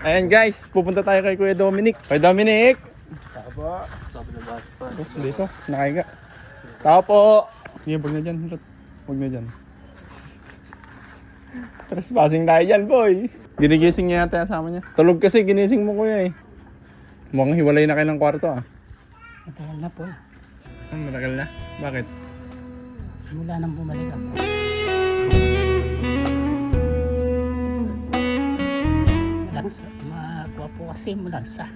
Ayan guys, pupunta tayo kay Kuya Dominic. Kuya Dominic! Tao po. Dito, nakaiga. Tao po! Sige, huwag na dyan. Huwag na dyan. Trespassing tayo dyan, boy. Ginigising niya yata kasama niya. Tulog kasi, ginising mo kuya eh. Mukhang hiwalay na kayo ng kwarto ah. Matagal na po. Matagal na? Bakit? Simula nang bumalik ako. Malangsa. Makuha po kasi malangsa.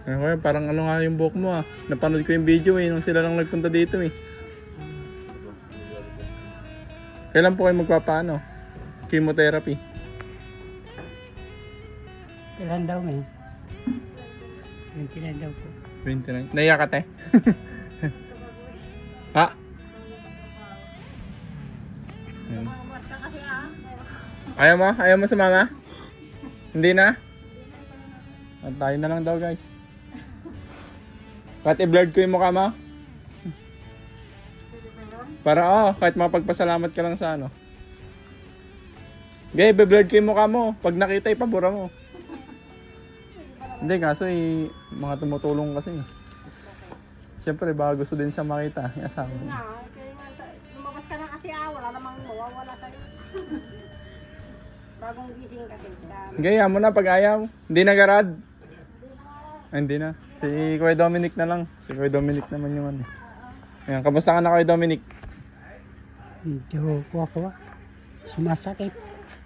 Kuya, parang ano nga yung buhok mo ah. Napanood ko yung video eh, nung sila lang nagpunta dito eh. Kailan po kayo magpapaano? Chemotherapy? Kailan daw ngayon? 29 daw po. 29. Naiyak ka te? Ha? Ayan. Ayaw mo? Ayaw mo sumama? Hindi na? At tayo na lang daw guys. Kahit i-blurred ko yung mukha mo. Para kahit mapagpasalamat ka lang sa ano. Okay, i-blurred ko yung mukha mo. Pag nakita, ipabura mo. Hindi, kaso mga tumutulong kasi. Siyempre, baka gusto din siya makita. Yung asawa niya. Lumabas ka na kasi wala namang mawawala sa'yo. Bagong gising kasi. Gaya mo na pag ayaw. Hindi na garad. Hindi na. Si Kuya Dominic na lang. Si Kuya Dominic naman yung ano. Ayan, kamusta ka na Kuya Dominic? Medyo po ako. Sumasakit.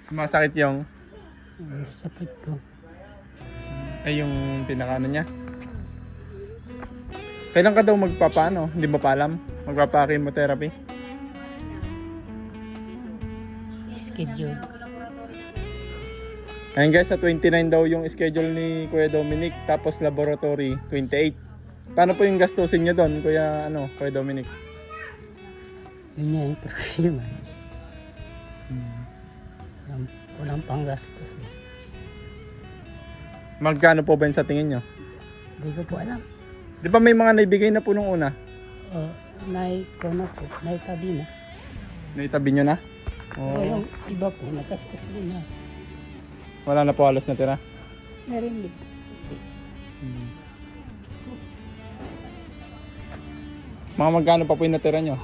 Sumasakit yung Sakit ko. ay yung pinakaano niya. Kailan ka daw magpapaano? Hindi ba pa alam? Magpapa-chemotherapy? Schedule. Ayan guys, sa 29 daw yung schedule ni Kuya Dominic, tapos laboratory 28. Paano po yung gastusin niyo doon, Kuya Kuya Dominic? Yun yung problema. Walang panggastos eh. Magkano po ba yun sa tingin nyo? Hindi ko po alam. Di ba may mga naibigay na po nung una? Ko na po. Naitabi na. Naitabi nyo na? So yung iba po, nagastos din na. Wala na po halos natira? Meron din. Mga magkano pa po yung natira nyo?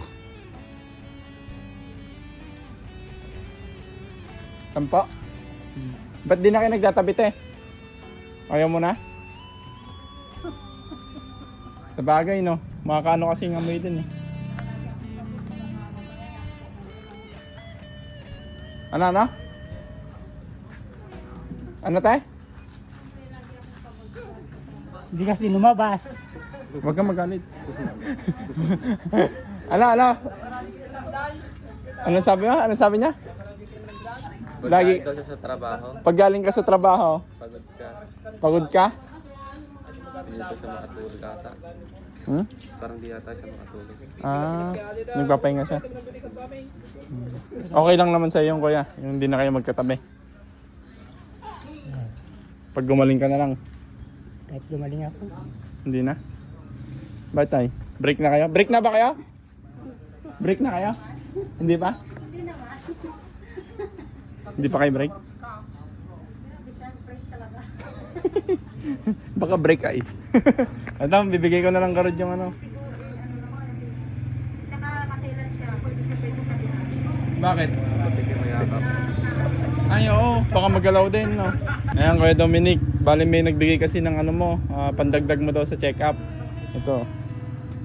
10? Ba't di na kayo nagtatabi te? Ayaw mo na? Sa bagay no, makakaano kasi ng amoy din eh. Ano? Ano tayo? Hindi kasi lumabas. Huwag kang magalit. Ano? Ano sabi mo? Ano sabi niya? Lagi Pagkain sa trabaho, pag galing ka sa trabaho, pagod ka, pagod ka? hindi ka siya makatulog ata. Parang di ata siya makatulog. Nagpapahinga siya. Okay lang naman sa iyo, kuya. Yung hindi na kayo magkatabi. Pag gumaling ka na lang. Kahit gumaling ako. Hindi na? Bakit tayo? Break na kayo? Break na ba kayo? Break na kayo? Hindi pa? Hindi pa kayo break? Baka break ay. Ito, bibigay ko na lang karod yung ano. Tsaka masailan siya. Pwede siya pwede ka din. Bakit? Kapit yung mayakap. Ay, oo. Baka magalaw din, no? Ayan, Kuya Dominic. Bali may nagbigay kasi ng ano mo. Pandagdag mo daw sa check-up. Ito.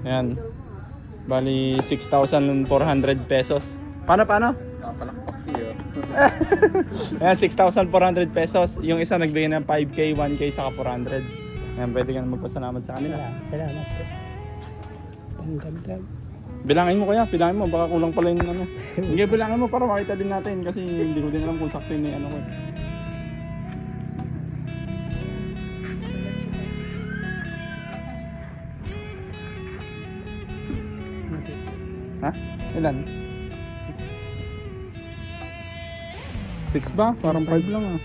Ayan. Bali, 6,400 pesos. Paano? Kapalakpak siya. Ayan, 6,400 pesos. Yung isa nagbigay ng 5K, 1K, saka 400. Ayan, pwede ka na magpasalamat sa kanila. Salamat po. Ang ganda. Bilangin mo kuya, bilangin mo. Baka kulang pala yung ano. Hindi, bilangin mo para makita din natin. Kasi hindi ko din alam kung sakto yung ano ko. Ha? Ilan? 6 ba? Parang 5 lang ah.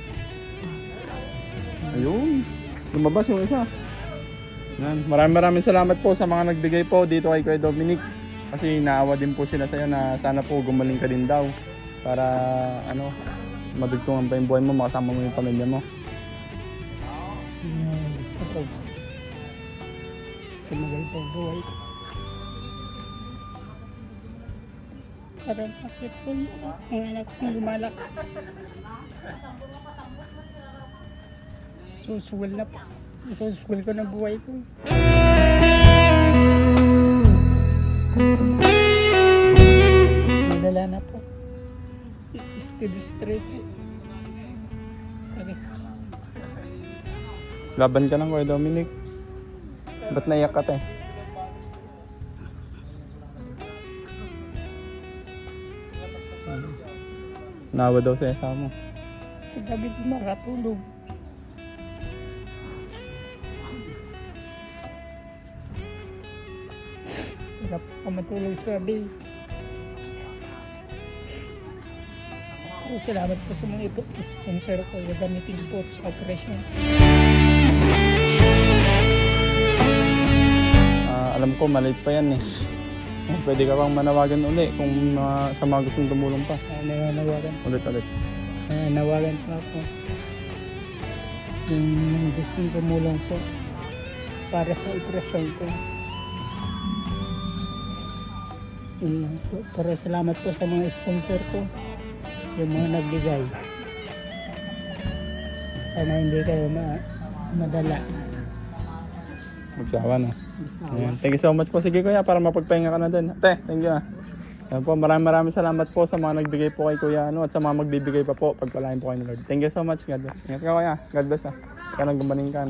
Ayun. Lumabas yung isa. Yan. Maraming salamat po sa mga nagbigay po dito kay Kuya Dominic. Kasi naawa din po sila sa'yo na sana po gumaling ka din daw. Para ano, madugtungan pa yung buhay mo, makasama mo yung pamilya mo. Gusto ko. Tumagal pa ang buhay. Parang bakit po ang anak kong lumalak. Susuwal na pa. Susuwal ko ng buhay ko. Madala na po. Steady straight. Sakit. Laban ka lang, Kuya Dominic. Ba't naiyak ka, te? Nawa daw sa asawa mo. Sa gabi di makatulog. Hirap pa matulog sa gabi. Salamat po sa mga sponsor ko. Gagamitin po sa operasyon. Alam ko, maliit pa yan eh. Pwede ka pang manawagan uli kung sa mga gustong tumulong pa. Nawagan. Ulit. Nawagan po ako. Yung gustong tumulong po para sa operasyon ko. Yun lang po. Pero salamat po sa mga sponsor ko. Yung mga nagbigay. Sana hindi kayo madala. Magsawa na. Ayan. Thank you so much po. Sige kuya, para mapagpahinga ka na din. Te, thank you. Ayan po, maraming salamat po sa mga nagbigay po kay Kuya at sa mga magbibigay pa po. Pagpalain po kayo ni Lord. Thank you so much. God bless. Ingat ka kuya. God bless. Sana gumaling ka.